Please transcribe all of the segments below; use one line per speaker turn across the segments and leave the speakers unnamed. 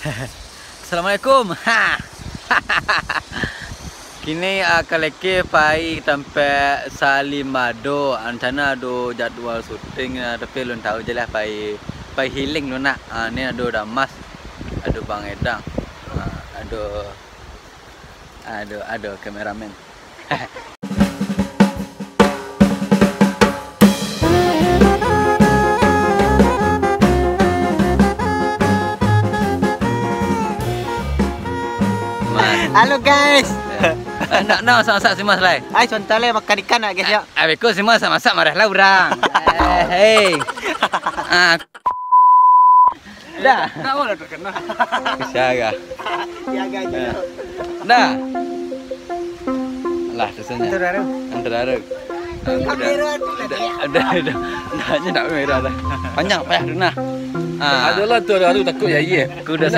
Assalamualaikum. Kini kaleke pai tempat Salimado. Ancana do jadwal syuting tapi belum tahu je lah pai healing lu nak. Ni ada Damas, ada Bang Edang. Ada kameramen.
Halo guys.
Nak masak simas lai.
Hai contoh le makan ikan nak guys ya.
Abeko simas masak marah lah orang. Hei. Dah.
Nak boleh terkena.
Siaga.
Siaga je.
Dah. Lah rasanya. Antara.
Kamera tu
Dah. Nanya nak kamera dah. Panjang payah denah.
Adalah tu ada takut ya ye.
Kuda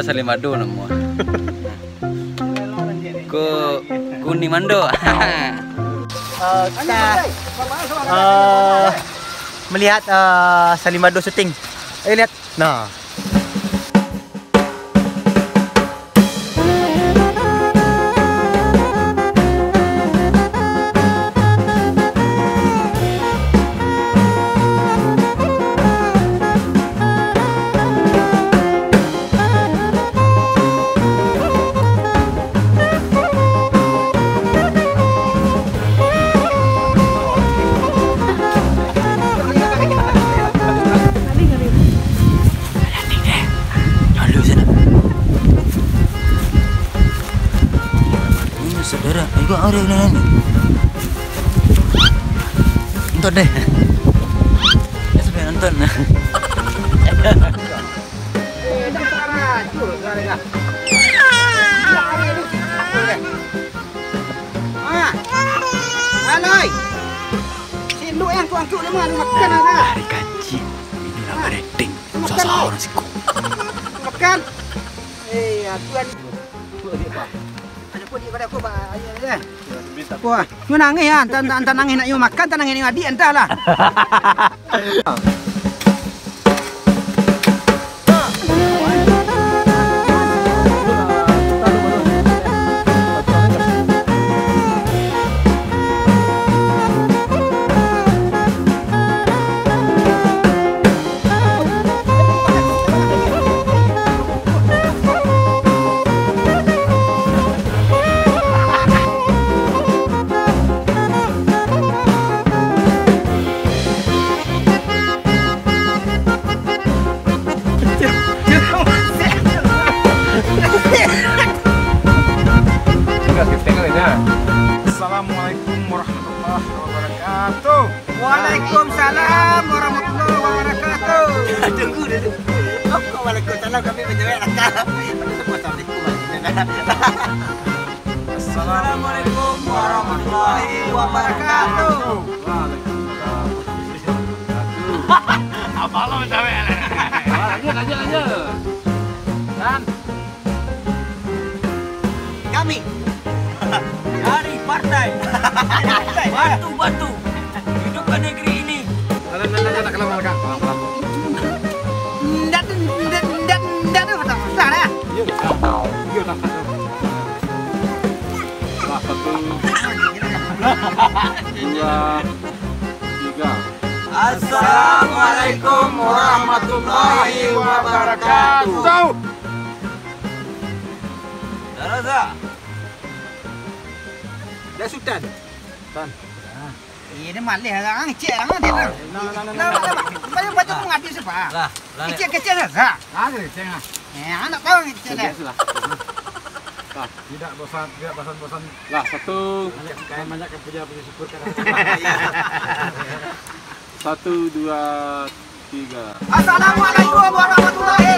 Salimado nama. Kuning mando.
Kita melihat Salimado syuting. Lihat. Nah.
Saudara, juga orang ni. Nonton deh. Ya sampai nonton.
Aloi. Sinduk yang tuang-tuang ni mana makan ada.
Hari gaji. Ini nama rating. Susah orang siku.
Makan. Tuan. Apa dia pada aku ba ayah ni. Wah, you nangis ya, antan nangis nak you makan, tan nangis ni adik entahlah.
Assalamualaikum warahmatullahi wabarakatuh.
Waalaikumsalam warahmatullahi wabarakatuh. Tunggu dulu. Waalaikumsalam kami menjawab rakam. Assalamualaikum warahmatullahi wabarakatuh.
Apa lo menjawab? Lanjut. Dan
Kami dari partai Batu hidupkan negeri ini.
nak kelam mereka.
Ndak ada masalah ya.
Iya dah. Satu, dua, tiga.
Assalamualaikum warahmatullahi wabarakatuh.
Daraza.
Dah sultan. Ini malih orang cek orang dia. Banyak baca mengadil siapa?
Lah.
Kecil saja.
Ada cengah.
Anak tahu kecil dah.
Tidak bosan. Lah satu. Banyak puji syukur kan. Satu, dua, tiga.
Assalamualaikum warahmatullahi